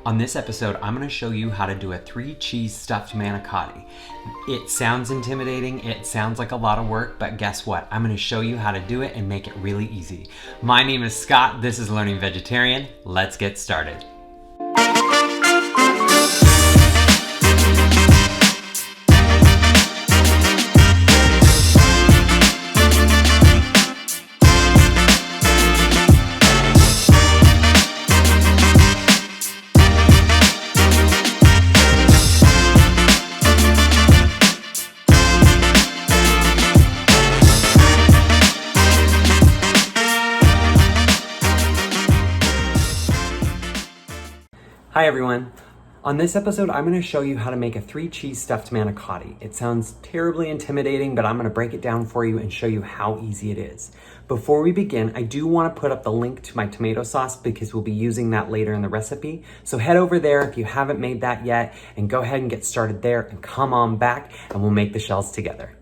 On this episode, I'm going to show you how to do a 3-cheese stuffed manicotti. It sounds intimidating, it sounds like a lot of work, but guess what? I'm going to show you how to do it and make it really easy. My name is Scott, this is Learning Vegetarian. Let's get started. Hi everyone. On this episode, I'm going to show you how to make a 3-cheese stuffed manicotti. It sounds terribly intimidating, but I'm going to break it down for you and show you how easy it is. Before we begin, I do want to put up the link to my tomato sauce because we'll be using that later in the recipe. So head over there if you haven't made that yet and go ahead and get started there and come on back and we'll make the shells together.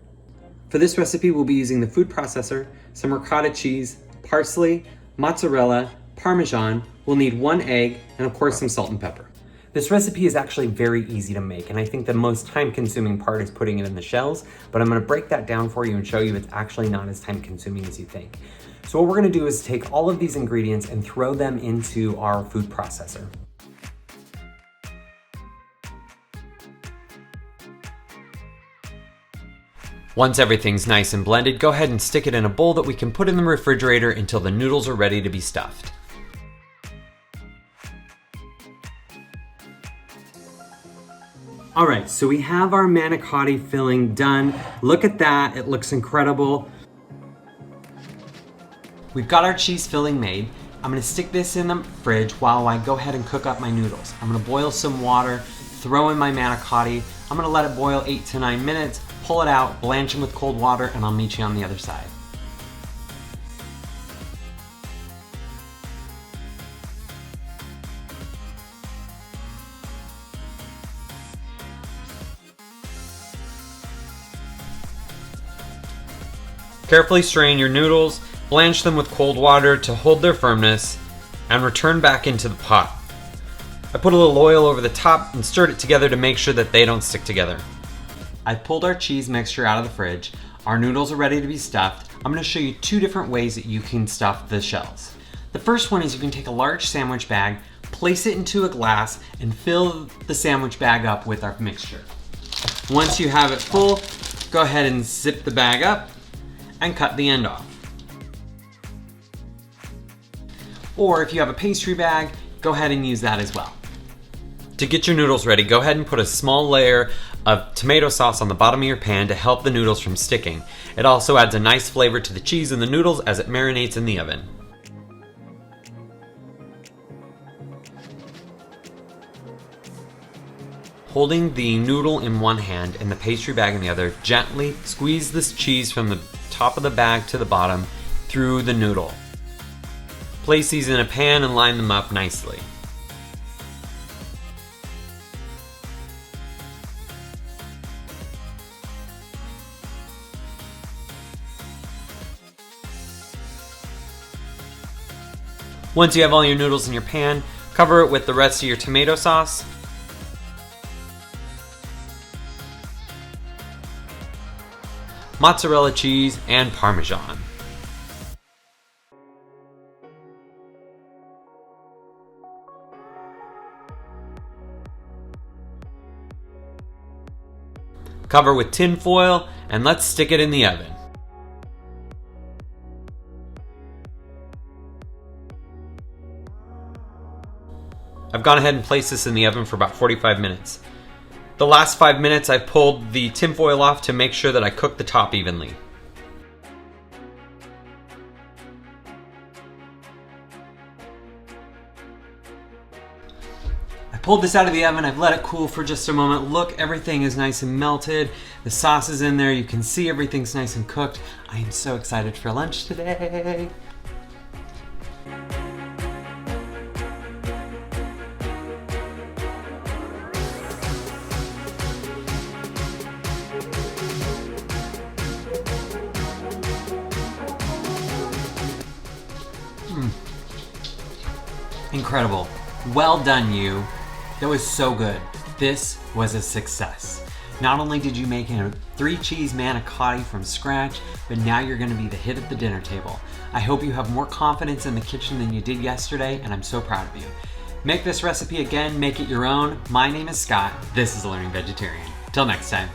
For this recipe, we'll be using the food processor, some ricotta cheese, parsley, mozzarella, parmesan. We'll need 1 egg, and of course some salt and pepper. This recipe is actually very easy to make, and I think the most time-consuming part is putting it in the shells, but I'm gonna break that down for you and show you it's actually not as time-consuming as you think. So what we're gonna do is take all of these ingredients and throw them into our food processor. Once everything's nice and blended, go ahead and stick it in a bowl that we can put in the refrigerator until the noodles are ready to be stuffed. All right, so we have our manicotti filling done. Look at that, it looks incredible. We've got our cheese filling made. I'm gonna stick this in the fridge while I go ahead and cook up my noodles. I'm gonna boil some water, throw in my manicotti. I'm gonna let it boil 8 to 9 minutes, pull it out, blanch them with cold water, and I'll meet you on the other side. Carefully strain your noodles, blanch them with cold water to hold their firmness, and return back into the pot. I put a little oil over the top and stirred it together to make sure that they don't stick together. I've pulled our cheese mixture out of the fridge. Our noodles are ready to be stuffed. I'm going to show you 2 different ways that you can stuff the shells. The first one is you can take a large sandwich bag, place it into a glass, and fill the sandwich bag up with our mixture. Once you have it full, go ahead and zip the bag up and cut the end off. Or if you have a pastry bag, go ahead and use that as well. To get your noodles ready, go ahead and put a small layer of tomato sauce on the bottom of your pan to help the noodles from sticking. It also adds a nice flavor to the cheese and the noodles as it marinates in the oven. Holding the noodle in one hand and the pastry bag in the other, gently squeeze this cheese from the top of the bag to the bottom through the noodle. Place these in a pan and line them up nicely. Once you have all your noodles in your pan, cover it with the rest of your tomato sauce. Mozzarella cheese, and parmesan. Cover with tin foil and let's stick it in the oven. I've gone ahead and placed this in the oven for about 45 minutes. The last 5 minutes I pulled the tin foil off to make sure that I cooked the top evenly. I pulled this out of the oven, I've let it cool for just a moment. Look, everything is nice and melted. The sauce is in there, you can see everything's nice and cooked. I am so excited for lunch today. Incredible. Well done, you. That was so good. This was a success. Not only did you make a 3-cheese manicotti from scratch, but now you're gonna be the hit at the dinner table. I hope you have more confidence in the kitchen than you did yesterday, and I'm so proud of you. Make this recipe again, make it your own. My name is Scott. This is Learning Vegetarian. Till next time.